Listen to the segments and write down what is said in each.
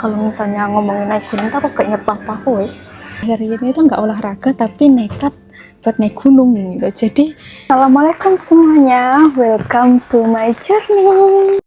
Kalau misalnya ngomongin naik gunung tuh aku keinget papaku hari ini tuh nggak olahraga tapi nekat buat naik gunung gitu. Jadi assalamualaikum semuanya, welcome to my journey.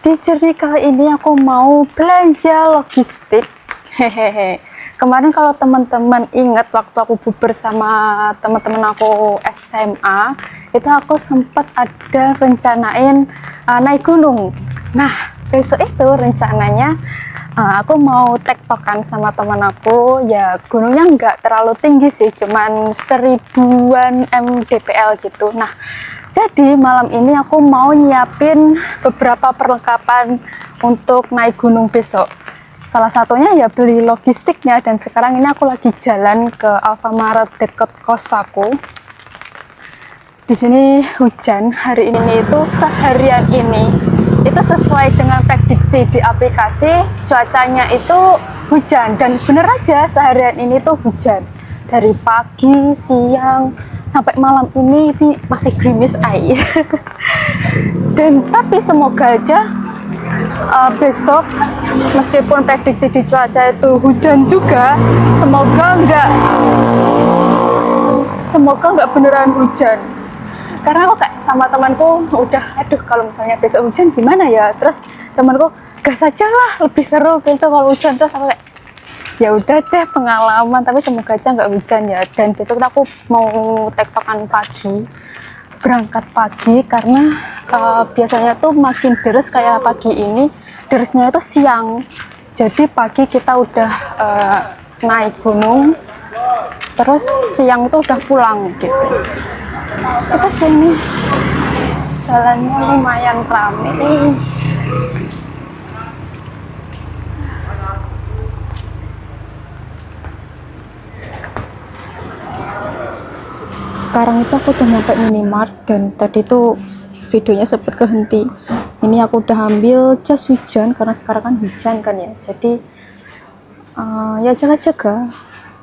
Di journey kali ini aku mau belanja logistik. Hehehe. Kemarin kalau teman-teman ingat waktu aku bubar sama teman-teman aku SMA, itu aku sempat ada rencanain naik gunung. Nah, besok itu rencananya aku mau tektokan sama teman aku. Ya gunungnya nggak terlalu tinggi sih, cuman 1000-an mdpl gitu. Nah, jadi malam ini aku mau nyiapin beberapa perlengkapan untuk naik gunung besok. Salah satunya ya beli logistiknya, dan sekarang ini aku lagi jalan ke Alfamart deket kos aku. Di sini hujan hari ini, itu seharian ini itu sesuai dengan prediksi di aplikasi, cuacanya itu hujan, dan bener aja seharian ini tuh hujan. Dari pagi, siang, sampai malam ini masih gerimis air. Dan tapi semoga aja besok meskipun prediksi di cuaca itu hujan juga, semoga nggak beneran hujan. Karena aku kayak sama temanku udah, aduh kalau misalnya besok hujan gimana ya, terus temanku gas aja lah, lebih seru gitu kalau hujan. Terus aku kayak ya udah deh, pengalaman, tapi semoga aja nggak hujan ya. Dan besok aku mau tektokan pagi, berangkat pagi, karena biasanya tuh makin deres kayak pagi ini, deresnya itu siang. Jadi pagi kita udah naik gunung, terus siang itu udah pulang gitu. Kita sini jalannya lumayan ramai. Sekarang itu aku udah nyampe minimart, dan tadi tuh videonya sempat kehenti. Ini aku udah ambil jas hujan karena sekarang kan hujan kan ya. Jadi ya jaga-jaga,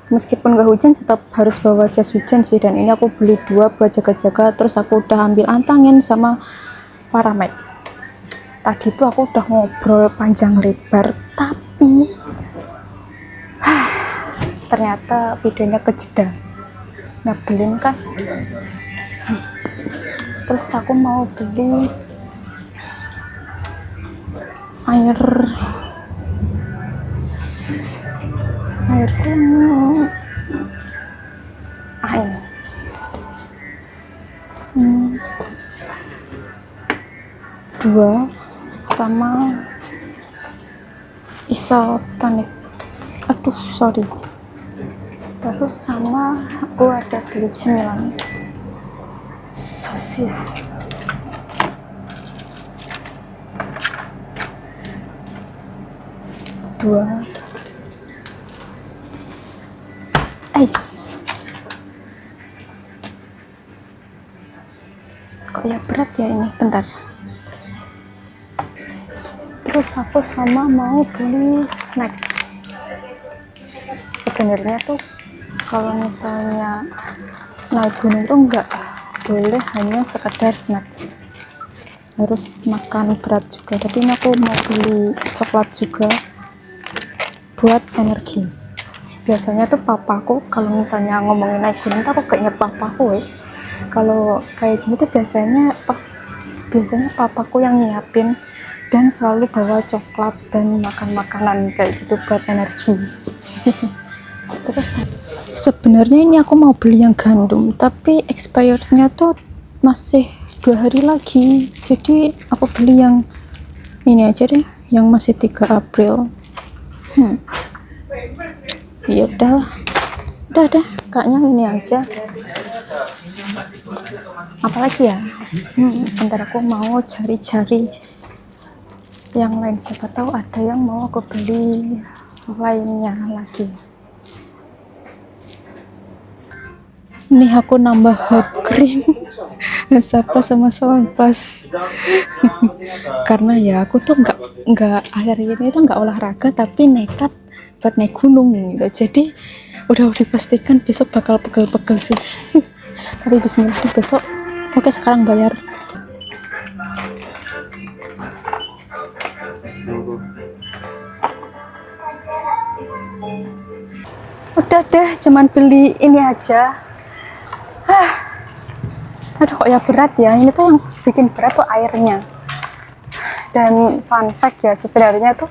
meskipun gak hujan tetap harus bawa jas hujan sih. Dan ini aku beli 2 buat jaga-jaga. Terus aku udah ambil antangin sama paramek. Tadi tuh aku udah ngobrol panjang lebar, tapi ternyata videonya kejeda, nyebelin kan. Terus aku mau beli air gunung, ini 2 sama isotonik, aduh sorry. Terus sama aku ada beli cemilan sosis. Kok ya berat ya ini, bentar. Terus aku sama mau beli snack. Sebenarnya tuh kalau misalnya naik gunung tuh nggak boleh hanya sekedar snack, harus makan berat juga. Tapi ini aku mau beli coklat juga buat energi. Biasanya tuh papaku kalau misalnya ngomongin naik gunung tuh aku keinget papaku kalau kayak gini tuh biasanya papaku yang nyiapin, dan selalu bawa coklat dan makan makanan kayak gitu buat energi. Terus sebenarnya ini aku mau beli yang gandum, tapi expirednya tuh masih 2 hari lagi. Jadi aku beli yang ini aja deh, yang masih 3 April. Ya udah kayaknya ini aja. Apalagi ya, bentar aku mau cari-cari yang lain, siapa tahu ada yang mau aku beli lainnya lagi. Nih aku nambah hot cream Saplas sama Salonpas. Karena ya aku tuh nggak akhir ini tuh nggak olahraga tapi nekat buat naik gunung gitu. Jadi udah dipastikan besok bakal pegel-pegel sih. Tapi bismillah deh besok. Oke, sekarang bayar. Udah deh, cuman beli ini aja. Aduh, kok ya berat ya. Ini tuh yang bikin berat tuh airnya. Dan fun fact ya, sebenarnya tuh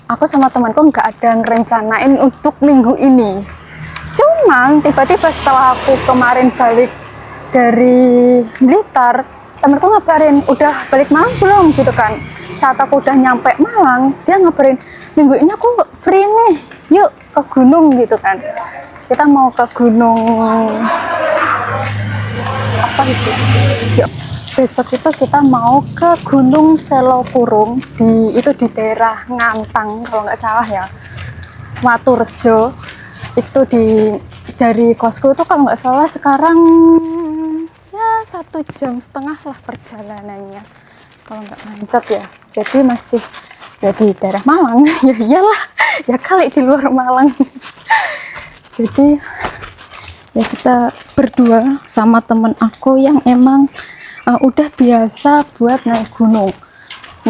aku sama temanku nggak ada ngerencanain untuk minggu ini. Cuman tiba-tiba setelah aku kemarin balik dari Blitar, temanku ngabarin, udah balik Malang belum gitu kan. Saat aku udah nyampe Malang, dia ngabarin, minggu ini aku free nih, yuk ke gunung gitu kan. Kita mau ke gunung apa itu? Yuk. Besok itu kita mau ke Gunung Selokurung di daerah Ngantang kalau nggak salah ya, Waturjo. Itu dari kosku itu kalau nggak salah sekarang ya 1,5 jam lah perjalanannya kalau nggak macet ya. Jadi masih ya di daerah Malang. Ya iyalah, ya kali di luar Malang. Jadi ya kita berdua sama temen aku yang emang udah biasa buat naik gunung.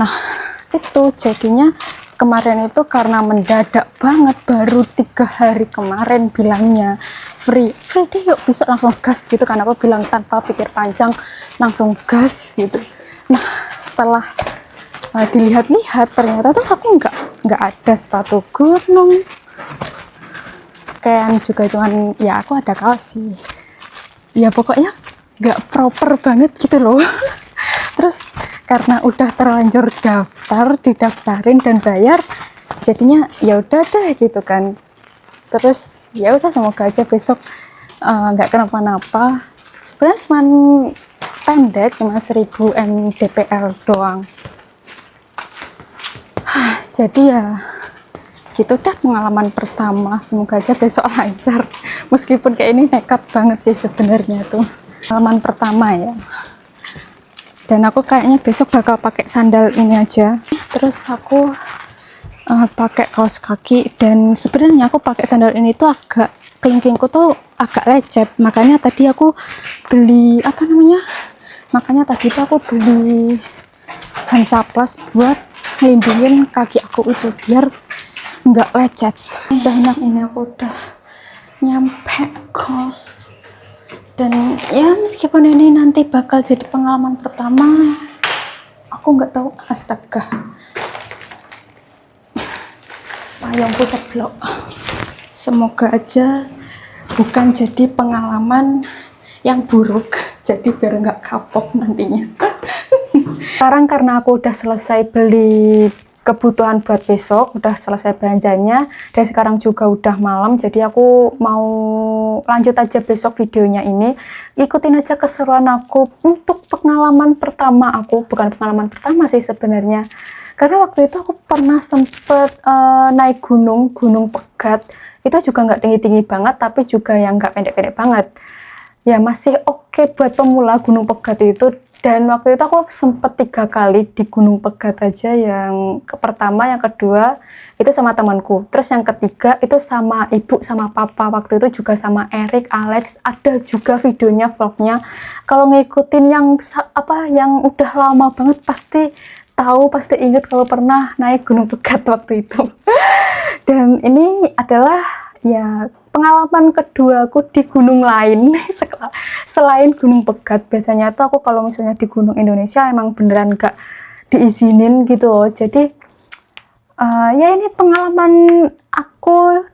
Nah itu jadinya kemarin itu karena mendadak banget, baru 3 hari kemarin bilangnya free deh yuk besok langsung gas gitu kan. Aku bilang tanpa pikir panjang langsung gas gitu. Nah setelah dilihat-lihat ternyata tuh aku nggak ada sepatu gunung, kan juga cuman ya aku ada kaos sih ya, pokoknya nggak proper banget gitu loh. Terus karena udah terlanjur didaftarin dan bayar, jadinya ya udah deh gitu kan. Terus ya udah, semoga aja besok nggak kenapa-napa. Sebenarnya cuma pendek, cuma 1000 mdpl doang. Jadi ya gitu dah pengalaman pertama, semoga aja besok lancar. Meskipun kayak ini nekat banget sih sebenarnya tuh pengalaman pertama ya. Dan aku kayaknya besok bakal pakai sandal ini aja, terus aku pakai kaos kaki. Dan sebenarnya aku pakai sandal ini tuh agak kelingkingku tuh agak lecet, makanya tadi aku beli Hansaplast buat ngelindungin kaki aku itu biar nggak lecet. Banyak ini aku udah nyampe kos, dan ya meskipun ini nanti bakal jadi pengalaman pertama, aku nggak tahu, astaga payungku ceblok. Semoga aja bukan jadi pengalaman yang buruk, jadi biar nggak kapok nantinya. Sekarang karena aku udah selesai beli kebutuhan buat besok, udah selesai belanjanya, dan sekarang juga udah malam, jadi aku mau lanjut aja besok videonya ini. Ikutin aja keseruan aku untuk pengalaman pertama aku. Bukan pengalaman pertama sih sebenarnya, karena waktu itu aku pernah sempet naik gunung Pegat. Itu juga nggak tinggi-tinggi banget, tapi juga yang nggak pendek-pendek banget ya, masih oke buat pemula Gunung Pegat itu. Dan waktu itu aku sempet 3 kali di Gunung Pegat aja. Yang pertama, yang kedua itu sama temanku, terus yang ketiga itu sama ibu sama papa. Waktu itu juga sama Erik, Alex, ada juga videonya, vlognya. Kalau ngikutin yang udah lama banget pasti tahu, pasti inget kalau pernah naik Gunung Pegat waktu itu. Dan ini adalah ya pengalaman kedua aku di gunung lain selain Gunung Pegat. Biasanya tuh aku kalau misalnya di gunung Indonesia emang beneran gak diizinin gitu loh. Jadi ya ini pengalaman aku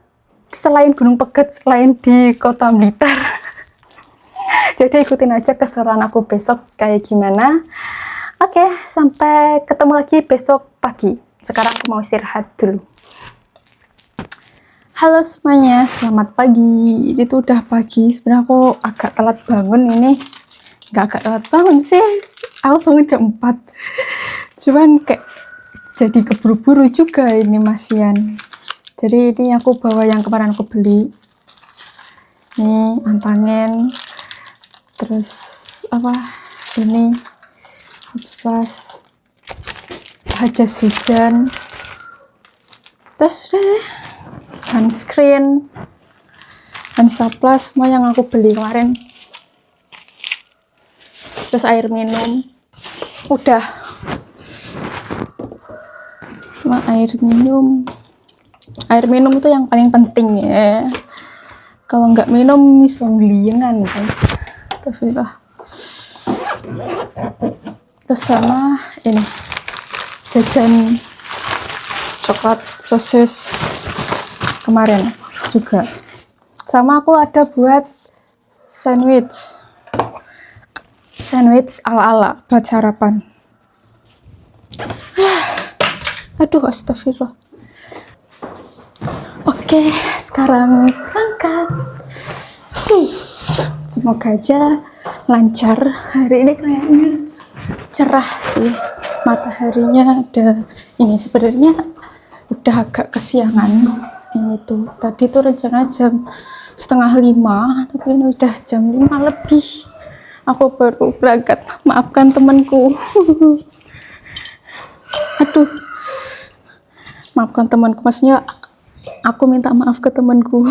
selain Gunung Pegat, selain di Kota Blitar. Jadi ikutin aja keseruan aku besok kayak gimana. Oke, sampai ketemu lagi besok pagi. Sekarang aku mau istirahat dulu. Halo semuanya, selamat pagi. Itu udah pagi. Sebenarnya aku agak telat bangun ini. Nggak agak telat bangun sih, aku bangun jam 4. Cuman kayak jadi keburu-buru juga ini masian. Jadi ini aku bawa yang kemarin aku beli. Nih, antangin. Terus ini pas jas hujan. Terus deh sunscreen, Hansaplast, semua yang aku beli kemarin. Terus air minum, udah semua air minum. Air minum itu yang paling penting ya. Kalau nggak minum bisa ngeliengan guys. Astagfirullah. Terus sama ini jajan coklat sosis kemarin juga. Sama aku ada buat sandwich ala-ala buat sarapan. Aduh, astagfirullah. Oke, sekarang berangkat. Semoga aja lancar. Hari ini kayaknya cerah sih. Mataharinya ada ini, sebenarnya udah agak kesiangan. Ini tuh tadi tuh rencana jam 4:30, tapi ini udah jam 5 lebih. Aku baru berangkat. Maafkan temanku. Aduh, maafkan temanku, maksudnya aku minta maaf ke temanku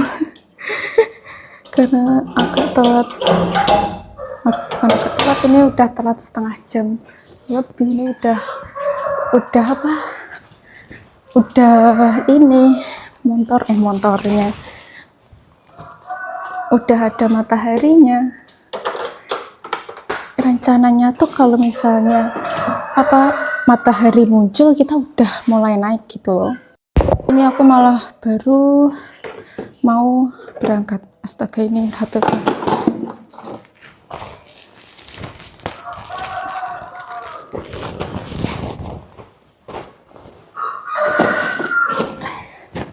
karena agak telat. Ini udah telat setengah jam lebih. Ini udah apa, udah ini motornya udah ada mataharinya. Rencananya tuh kalau misalnya apa matahari muncul kita udah mulai naik gitu loh. Ini aku malah baru mau berangkat. Astaga, ini HP ku.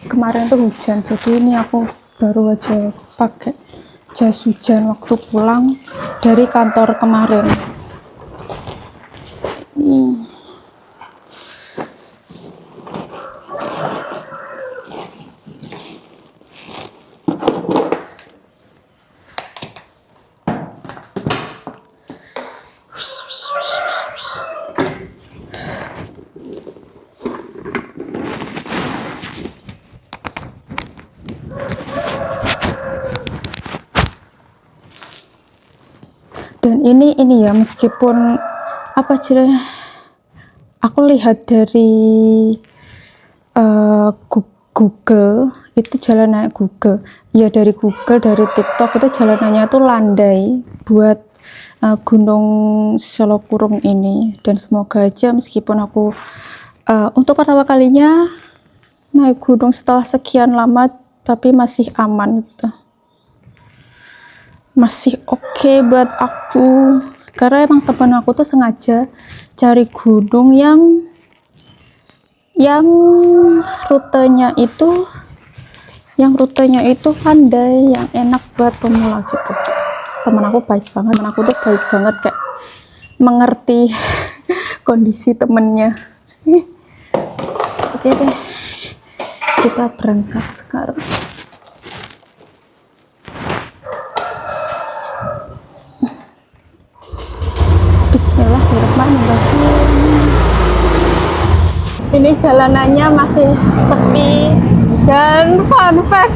Kemarin tuh hujan, jadi ini aku baru aja pakai jas hujan waktu pulang dari kantor kemarin. Ini dan ini ya, meskipun apa ceritanya, aku lihat dari Google itu jalan Google ya, dari Google, dari TikTok itu jalanannya tuh landai buat Gunung Selakurung ini. Dan semoga aja meskipun aku untuk pertama kalinya naik gunung setelah sekian lama, tapi masih aman gitu, masih oke buat aku. Karena emang teman aku tuh sengaja cari gunung yang rutenya itu landai, yang enak buat pemula gitu. Teman aku baik banget, kayak mengerti kondisi temennya. Oke deh, kita berangkat sekarang. Bismillahirrahmanirrahim. Ini jalanannya masih sepi. Dan fun fact,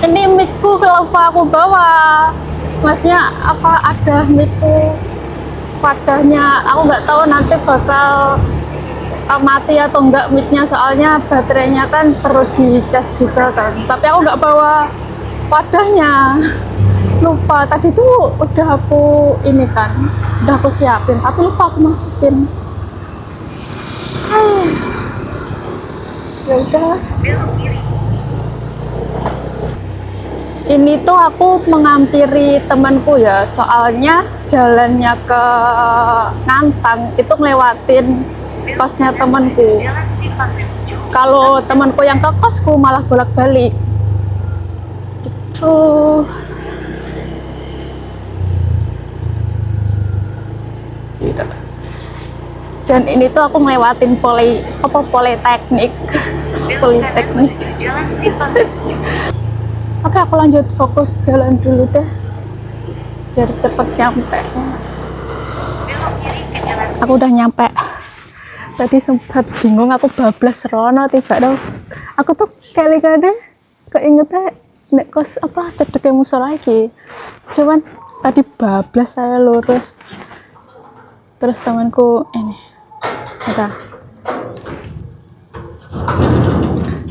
ini micku lupa aku bawa. Maksudnya apa, ada micku wadahnya, aku nggak tahu nanti bakal mati atau enggak micnya, soalnya baterainya kan perlu dicas juga kan. Tapi aku nggak bawa wadahnya, lupa. Tadi tuh udah aku ini kan, udah aku siapin, tapi lupa aku masukin. Ya udah. Ini tuh aku menghampiri temanku ya, soalnya jalannya ke Ngantang itu ngelewatin kosnya temanku. Kalau temanku yang ke kosku malah bolak-balik gitu. Dan ini tuh aku ngelewatin politeknik. Oke, aku lanjut fokus jalan dulu deh biar cepet nyampe. Aku udah nyampe. Tadi sempat bingung, aku bablas rono tiba dong. Aku tuh kali-kali keingetnya nek kos apa cedeknya musuh lagi. Cuman tadi bablas saya lurus. Terus temanku ini.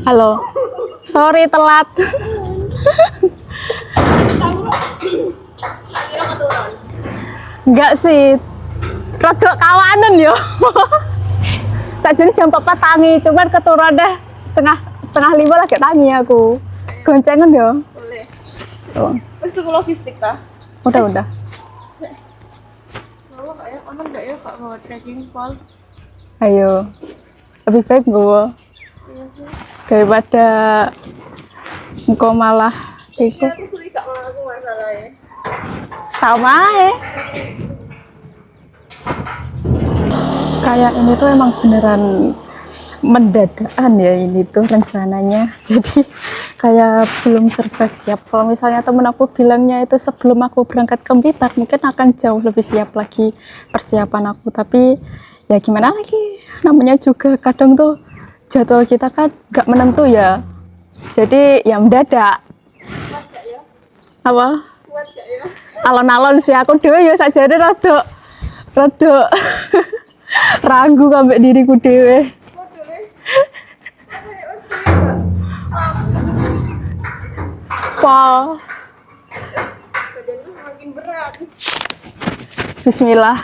Halo. Sorry telat. Enggak sih. Rodok kawanan yo. Sajane jam 4 tangi, cuman keturun deh setengah 5 lagi tangi aku. Goncengan yo. Boleh. Oh. Wis tuku logistik ta? Udah. Bawa enggak ya? Ono enggak ya Kak bawa trekking pole? Ayo. Lebih baik gue Iya sih. daripada engkau malah itu Iya, aku sering gak malah aku masalahnya. sama ya. Kayak ini tuh emang beneran mendadakan ya ini tuh rencananya. Jadi kayak belum serba siap. Kalau misalnya temen aku bilangnya itu sebelum aku berangkat ke Blitar mungkin akan jauh lebih siap lagi persiapan aku. Tapi ya gimana lagi, namanya juga kadang tuh jadwal kita kan gak menentu ya. Jadi ya mendadak. Kuat gak ya? Apa? Kuat gak ya? Alon-alon sih aku dhewe ya sajane rada ragu sampai diriku dhewe. Waduh nih. Kayak wis sering gak? Pol. Badanku semakin berat. Bismillah.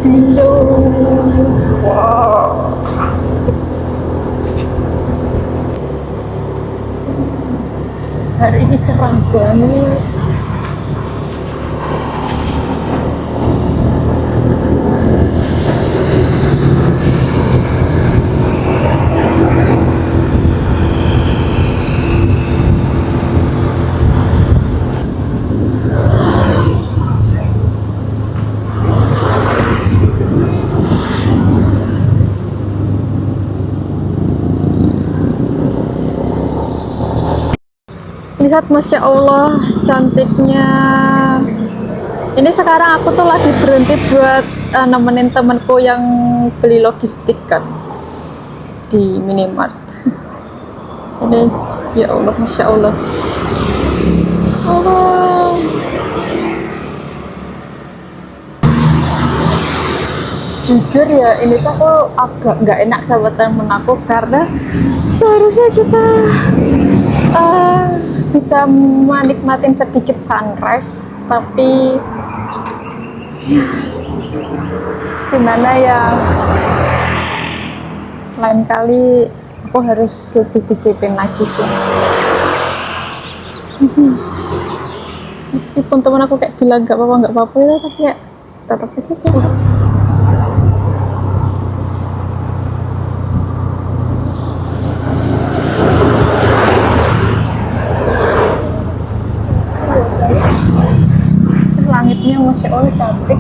Hello. Wow. Hari ini cerah banget. Lihat, Masya Allah, cantiknya. Ini sekarang aku tuh lagi berhenti buat nemenin temenku yang beli logistik kan di minimart. Ini, ya Allah, Masya Allah. Allah. Jujur ya, ini tuh aku agak nggak enak sama temen aku karena seharusnya kita bisa menikmatin sedikit sunrise, tapi ya, gimana ya, lain kali aku harus lebih disiplin lagi sih. Meskipun teman aku kayak bilang nggak apa-apa ya, tapi ya tetap aja sih. Langitnya Masya Allah cantik.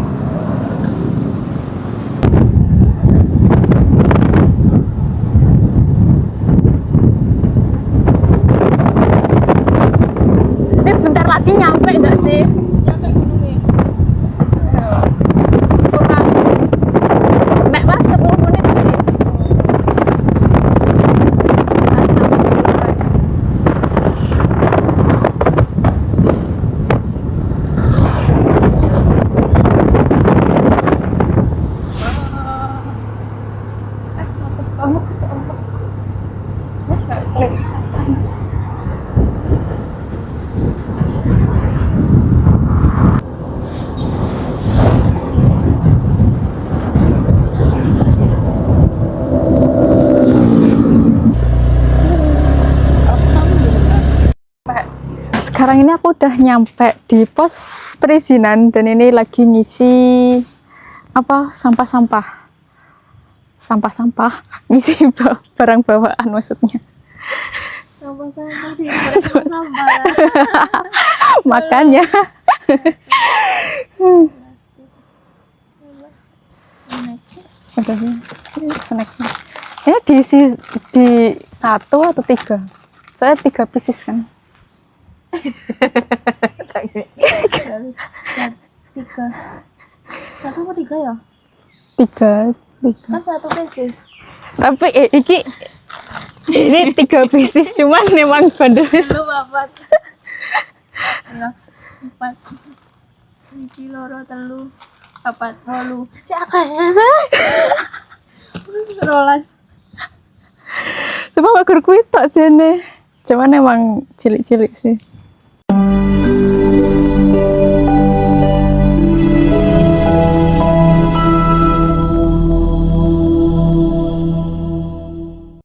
Ini bentar lagi nyampe nggak sih? Nyampe gunungnya. Kurang. Nek mas 10 menit sih. Banget sumpah. Nggak kelihatan. Sekarang ini aku udah nyampe di pos perizinan dan ini lagi ngisi apa, sampah-sampah ngisi barang bawaan maksudnya. Sampah-sampah sih. Sampah. Makanya udah snacknya ini diisi di 1 atau 3, soalnya 3 pieces kan. 3. 1 apa 3 ya? 3 Kan 1 pieces. tapi ini 3 pieces cuman memang bandelnya Lu 4. Ya, 4. 1 loro 3 4 8. Si akeh sih. 12. Cuma gak kuwi tok jene. Cuman emang cilik-cilik sih.